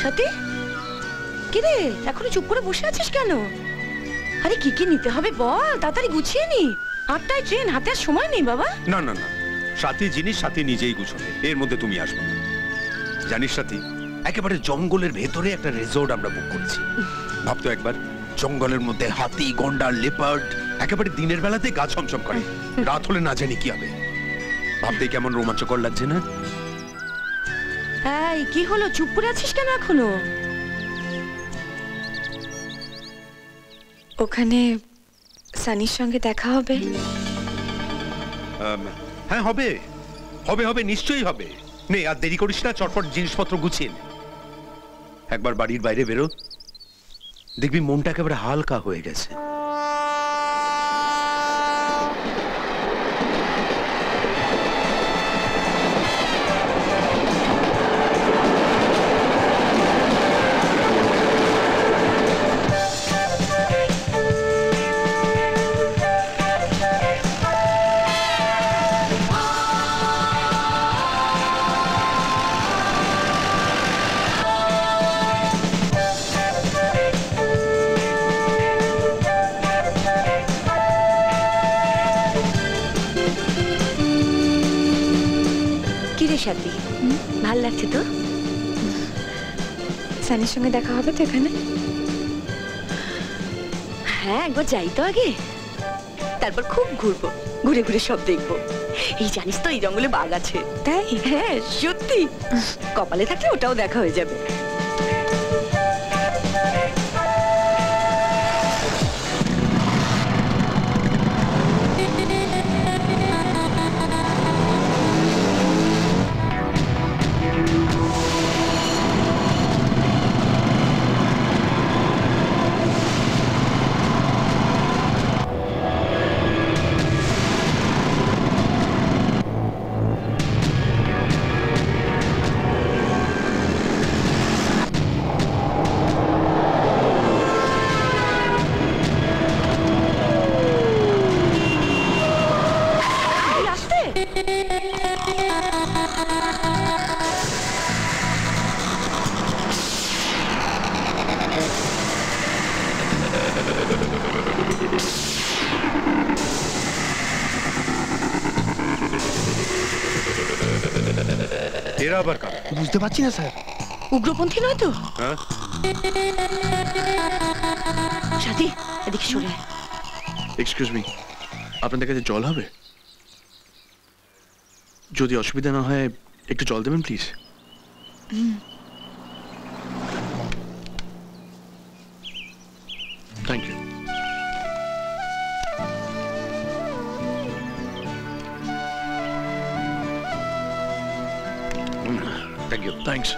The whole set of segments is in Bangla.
সাথী, কি রে এখনো চুপ করে বসে আছিস কেন? আরে কি কি নিতে হবে বল, তাড়াতাড়ি গুছিয়ে নি। 8টায় ট্রেন, হাতে আর সময় নেই বাবা। না না না, সাথী জিনিস সাথী নিজেই গুছবে, এর মধ্যে তুমি আসবে না। জানিস সাথী, একেবারে জঙ্গলের ভেতরে একটা রিসোর্ট আমরা বুক করেছি। ভাবতো একবার, জঙ্গলের মধ্যে হাতি, গন্ডার, লেপার্ড, একেবারে দিনের বেলাতে গা ছমছম করে, রাত হলে না জানি কি হবে। ভাবতে কেমন রোমাঞ্চকর লাগছে না? এই কি হলো, চুপ করে আছিস কেন এখনো? ওখানে সানির সঙ্গে দেখা হবে? হ্যাঁ হবে, হবে হবে, নিশ্চয়ই হবে। নে আর দেরি করিস না, চটপট জিনিসপত্র গুছিয়ে নে। একবার বাড়ির বাইরে বেরো, দেখবি মনটা একেবারে হালকা হয়ে গেছে। সাথী, ভাল লাগছে তো? সানির সঙ্গে দেখা হবে তো এখানে? হ্যাঁ একবার যাই তো আগে, তারপর খুব ঘুরবো, ঘুরে ঘুরে সব দেখবো। এই জানিস তো এই জঙ্গলে বাঘ আছে। তাই? হ্যাঁ সত্যি, কপালে থাকলে ওটাও দেখা হয়ে যাবে। এরা আবার কারা? বুঝতে পারছি না স্যার। উগ্রপন্থী নয় তো? হ্যাঁ সাথী এদিকে সরে আয়। এক্সকিউজ মি, আপনাদের কাছে জল হবে? যদি অসুবিধা না হয় একটু জল দেবেন please. Thank you. Thank you. Thanks.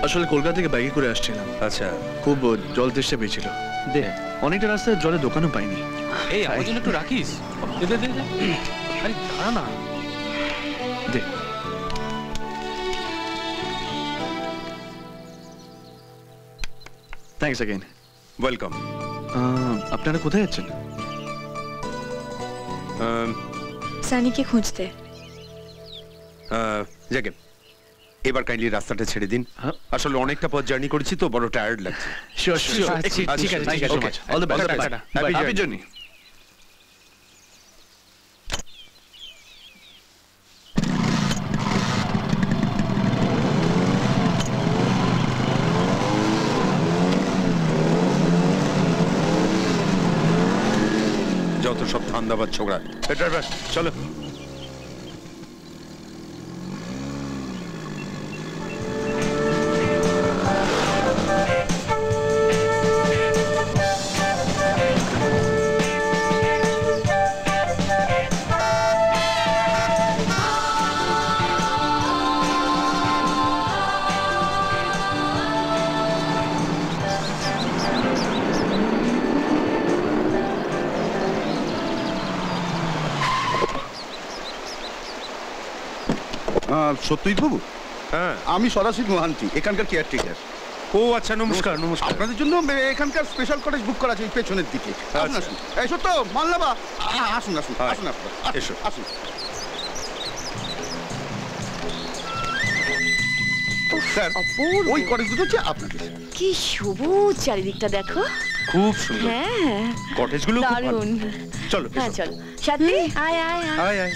আসলে কলকাতা থেকে বাইকে করে আসছিলাম। আচ্ছা, খুব জল তেষ্টা পেয়েছিল। দে, অনেকটা রাস্তায় জলের দোকানও পাইনি। এই আমার জন্য একটু রাখিস। দে দে দে। আরে দাঁড়া না। দে। Thanks again. ওয়েলকাম। আপনারা কোথায় যাচ্ছেন? সানিকে খুঁজতে। যাকে এবার কাইন্ডলি রাস্তাটা ছেড়ে দিন। আসলে অনেকটা পথ জার্নি করেছি তো, বড় টায়ার্ড লাগছে। Sure sure. ঠিক আছে, thank you so much. All the best. Happy journey. যত সব ধান্দাবাজ ছোকরা। ড্রাইভার চলো। সত্যজিৎ বাবু, হ্যাঁ আমি সদাশিব মোহান্তি, এখানকার কেয়ারটেকার। ও আচ্ছা, নমস্কার। নমস্কার। আপনাদের জন্য এখানকার স্পেশাল কটেজ বুক করা আছে এই পেছনের দিকে। আসুন আসুন। এই সত্য মাল্লাবা, আসুন আসুন আসুন আপনারা, এসো আসুন। উফ, স্যার অপূর্ব। ওই কটেজ দুটো হচ্ছে আপনাদের। কি সবুজ চারিদিকটা দেখো। খুব সুন্দর হ্যাঁ কটেজগুলো খুব ভালো। দারুণ। চলো হ্যাঁ এসো। চল সাথী আয় আয় আয় আয় আয়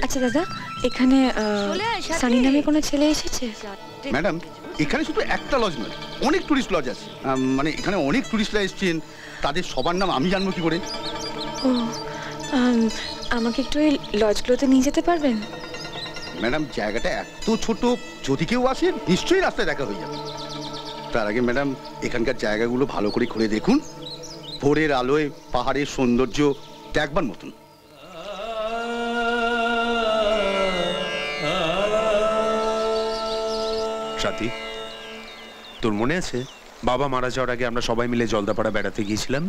আচ্ছা দাদা, এখানে চলে আয়, সাথী। সানি নামে কোনো ছেলে এসেছে? ম্যাডাম এখানে শুধু একটা লজ নয়, অনেক টুরিস্ট লজ আছে। মানে এখানে অনেক টুরিস্টরা এসেছেন, তাদের সবার নাম আমি জানবো কি করে? ও আমাকে একটু এই লজগুলোতে নিয়ে যেতে পারবেন? ম্যাডাম জায়গাটা এত ছোট, যদি কেউ আসে নিশ্চয়ই রাস্তায় দেখা হয়ে যাবে। তার আগে ম্যাডাম এখানকার জায়গাগুলো ভালো করে ঘুরে দেখুন। ভোরের আলোয় পাহাড়ের সৌন্দর্য দেখবার মতন। সাথী, তোর মনে আছে বাবা মারা যাওয়ার আগে আমরা সবাই মিলে জলদাপাড়া বেড়াতে গিয়েছিলাম?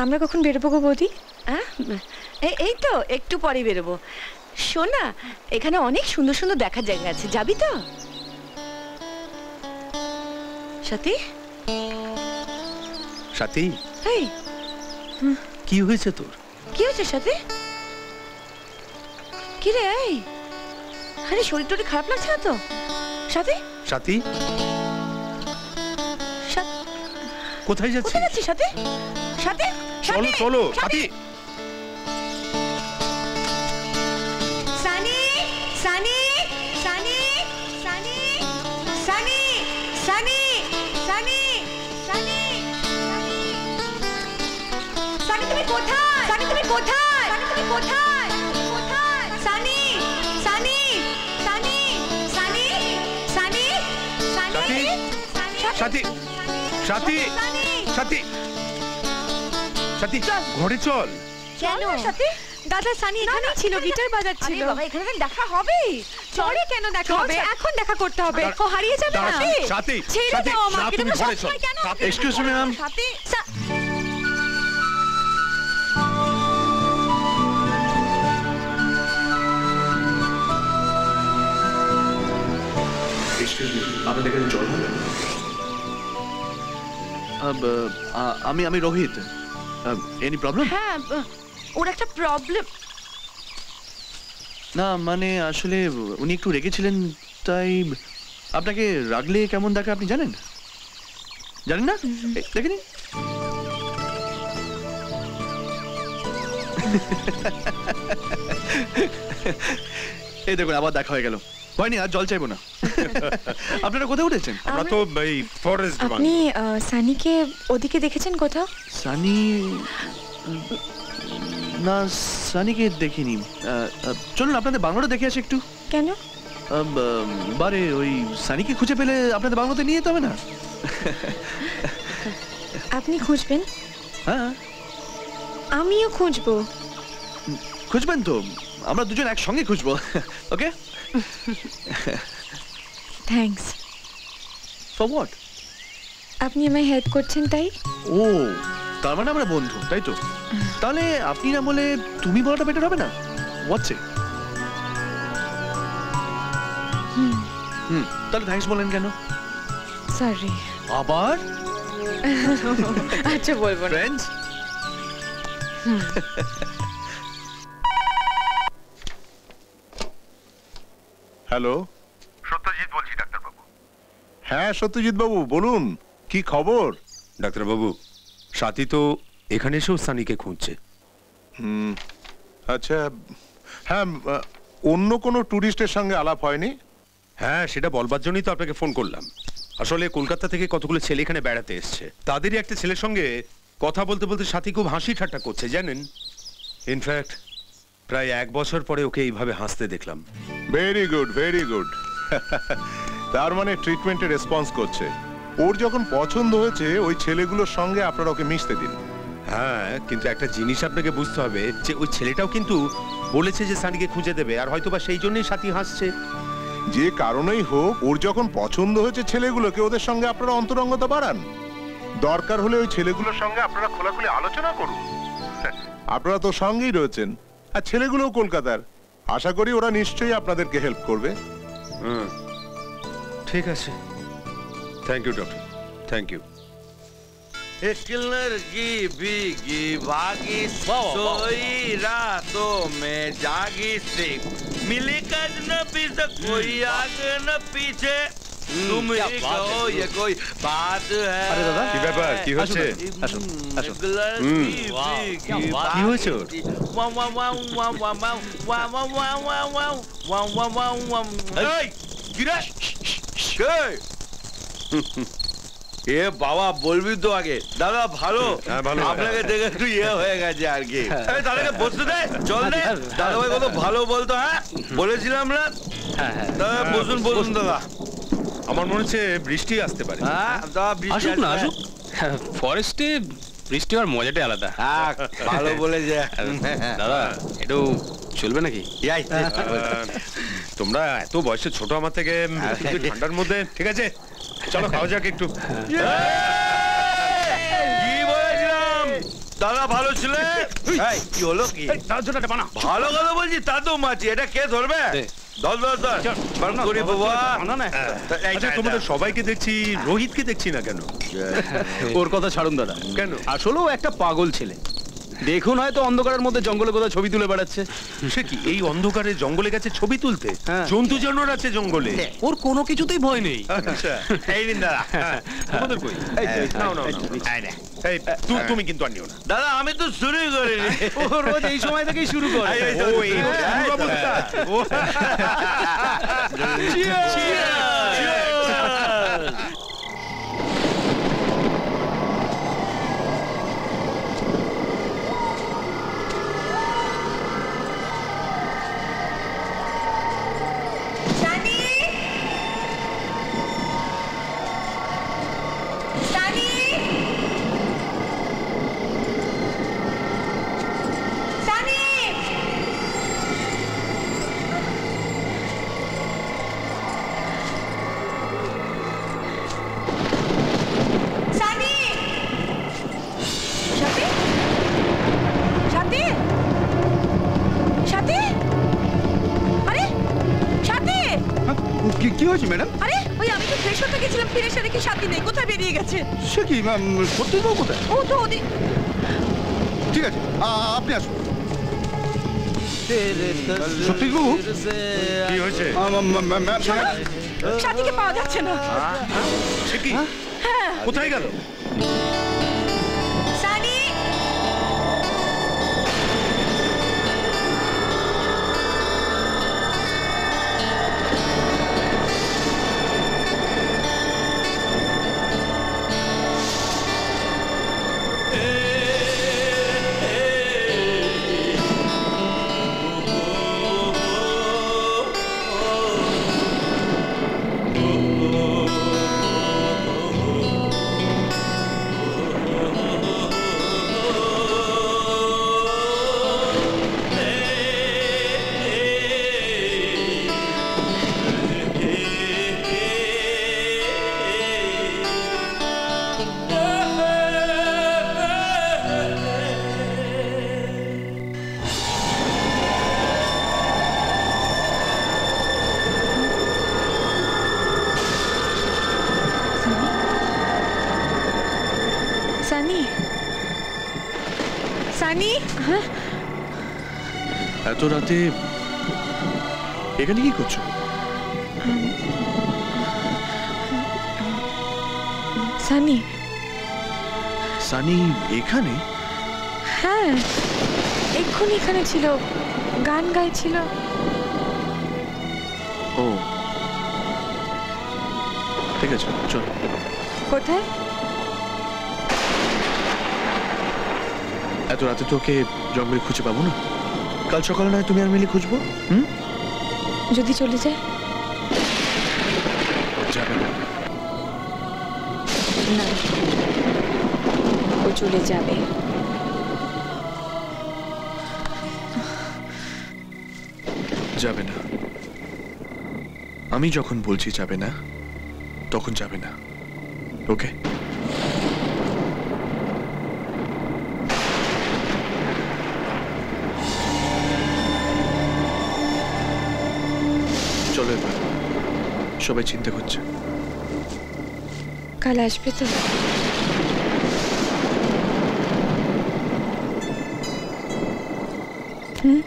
আমরা কখন বেরোবো গো বৌদি? হ্যাঁ এই তো একটু পরে বেরোবো। শোন না, এখানে অনেক সুন্দর সুন্দর দেখার জায়গা আছে, যাবি তো? সাথী সাথী, এই কি হয়েছে তোর? কি হয়েছে সাথী? কি রে এই, আরে শরীর টরীর খারাপ লাগছে না তো সাথী? সাথী, সা- কোথায় যাচ্ছিস? কোথায় যাচ্ছিস সাথী? সাথী চলো চলো সাথী। সানি সানি সানি সানি সানি সানি সানি সানি সানি তুমি কোথায়? সানি তুমি কোথায়? সানি তুমি কোথায়? কোথায়? সানি সানি সানি সানি সানি সানি সাথী, সাথী, সাথী, সাথী, ঘরে চল। কেন সাথী? দাদা সানি এখানেই ছিল, গিটার বাজাচ্ছিল। আরে বাবা, এখানে তো দেখা হবে। চলে কেন দেখা চল, হবে? সাথী। এখন দেখা করতে হবে। দাঁড়া, ও হারিয়ে যাবে না। দাঁড়া, সাথী, ছেড়ে সাথী, দাও না, আমাকে, তুমি তুমি ঘরে চল। সবসময় কেন? এক্সকিউজ মি ম্যাম, সাথী আপনাদের কাছে জল হবে? আমি রোহিত। Any problem? হ্যাঁ ওর একটা প্রবলেম। না মানে আসলে উনি একটু রেগেছিলেন, তাই আপনাকে রাগলে কেমন দেখে আপনি জানেন? জানেন না? দেখেনি? এই দেখুন আবার দেখা হয়ে গেল। হয়নি, আর জল চাইবো না। আপনারা কোথায় উঠেছেন? আমরা তো এই ফরেস্ট আপনি সানিকে ওদিকে দেখেছেন কোথাও? সানি না, সানিকে দেখিনি। চলুন আপনাদের বাংলোটা দেখে আসি একটু। কেন? বারে ওই সানিকে খুঁজে পেলে আপনাদের বাংলোতে নিয়ে যেতে হবে না? আপনি খুঁজবেন, হ্যাঁ আমিও খুঁজবো। খুঁজবেন তো, আমরা দুজন একসঙ্গে খুঁজবো। ওকে, থ্যাঙ্কস। For what? আপনি আমায় হেল্প করছেন তাই? ও, তার মানে আমরা বন্ধু, তাই তো? তাহলে আপনি না বলে তুমি বলাটা বেটার হবে না? হোয়াটস ইট? তাহলে থ্যাঙ্কস বলেন কেন? সরি। আবার আচ্ছা বলবো না। ফ্রেন্ডস? হ্যালো, সত্যজিৎ বলছি ডাক্তারবাবু। হ্যাঁ সত্যজিৎ বাবু বলুন, কি খবর? ডাক্তারবাবু, সাথী তো এখানে এসেও সানিকে খুঁজছে। আচ্ছা, হ্যাঁ, অন্য কোনো ট্যুরিস্টের সঙ্গে আলাপ হয়নি? হ্যাঁ, সেটা বলবার জন্যই তো আপনাকে ফোন করলাম। আসলে কলকাতা থেকে কতগুলো ছেলে এখানে বেড়াতে এসছে, তাদেরই একটা ছেলের সঙ্গে কথা বলতে বলতে সাথী খুব হাসি ঠাট্টা করছে জানেন। ইনফ্যাক্ট প্রায় 1 বছর পরে ওকে এইভাবে হাসতে দেখলাম। Very good, very good. তার মানে ট্রিটমেন্টে রেসপন্স করছে। ওর যখন পছন্দ হয়েছে ওই ছেলেগুলোর সঙ্গে আপনারা ওকে মিশতে দিন। হ্যাঁ, কিন্তু একটা জিনিস আপনাকে বুঝতে হবে যে ওই ছেলেটাও কিন্তু বলেছে যে সানিকে খুঁজে দেবে, আর হয়তোবা সেই জন্যই সাথী হাসছে। যে কারণেই হোক, ওর যখন পছন্দ হয়েছে ছেলেগুলোকে, ওদের সঙ্গে আপনারা অন্তরঙ্গতা বাড়ান। দরকার হলে ওই ছেলেগুলোর সঙ্গে আপনারা খোলাখুলি আলোচনা করুন। আপনারা তো সঙ্গেই রয়েছেন, আর ছেলেগুলোও কলকাতার। আশা করি ওরা নিশ্চয়ই আপনাদেরকে হেল্প করবে। ঠিক আছে, thank you doctor, thank you. एक लड़की भीगी भागी सोई रातों में जागी सी मिली कजनबी से कोई आगे न पीछे तुम ही कहो ये कोई बात है। अरे दादा কি ব্যাপার কি হচ্ছে আসুন আসুন एक लड़की भीगी কি হয়েছে ওর? वाव वाव वाव वाव वाव वाव वाव वाव वाव वाव वाव वाव वाव वाव এই কিরে কে এ বাবা বলবি তো আগে দাদা ভালো হ্যাঁ, ভালো। আপনাকে দেখে একটু ইয়ে হয়ে গেছে আর কি এই দাদাকে বসতে দে চল দে দাদা ভাই কত ভালো বলতো হ্যাঁ বলেছিলাম না দাদা বসুন বসুন দাদা আমার মনে হচ্ছে বৃষ্টি আসতে পারে হ্যাঁ দাদা বৃষ্টি আসুক না আসবে। আসুক ফরেস্টে বৃষ্টি হওয়ার মজাটাই আলাদা। হ্যাঁ ভালো বলেছে দাদা একটু চলবে নাকি? ইয়াই তোমরা এত বয়সে ছোট আমার থেকে কিন্তু ঠান্ডার মধ্যে ঠিক আছে চলো খাওয়া যাক একটু কি বলেছিলাম দাদা ভালো ছিল এই কি হলো কি তার জন্য একটা বানা ভালো কথা বলছি তা তো মাছি এটা কে ধরবে ধর ধর ধর বান করি বাবা আচ্ছা তোমাদের সবাইকে দেখছি রোহিতকে দেখছি না কেন ওর কথা ছাড়ুন দাদা। কেন আসলেও একটা পাগল ছেলে। দেখুন হয়তো অন্ধকারের মধ্যে জঙ্গলে কোথাও ছবি তুলে বেড়াচ্ছে। সে কি এই অন্ধকারে জঙ্গলে গেছে ছবি তুলতে হ্যাঁ। জন্তু জানোয়ার আছে জঙ্গলে ওর কোনো কিছুতেই ভয় নেই। আচ্ছা এই দিন দাদা তোমাদের কই নাও নাও এই তুমি কিন্তু আর নিও না দাদা আমি তো শুরুই করিনি ও রোজ এই সময় থেকেই শুরু করে। ও এই অবস্থা ও সানি সানি সানি সানি সাথী সাথী সাথী আরে সাথী কি হয়েছে ম্যাডাম? আরে ওই আমি তো ফ্রেশ হতে গেছিলাম ফিরে এসে দেখি সাথী নেই কোথায় বেরিয়ে গেছে সে কি সত্যিবাবু কোথায়? ও তো ওদি ঠিক আছে আপনি আসুন। সত্যিবাবু কি হয়েছে সাথীকে পাওয়া যাচ্ছে না সে কি কোথায় গেল সানি সানি সানি হ্যাঁ এত রাতে এখানে কি করছো? সানি সানি এখানে? হ্যাঁ এক্ষুনি এখানে ছিল গান গাইছিল। ও ঠিক আছে চল। কোথায়? এত রাতে তোকে জঙ্গলে খুঁজে পাবো না। কাল সকালে নয় তুমি আর মিলে খুঁজবো। যদি চলে যায়? যাবে না। না ও চলে যাবে। যাবে না। আমি যখন বলছি যাবে না তখন যাবে না। ওকে চলো এবার সবাই চিন্তা করছে। কাল আসবে তো? হুম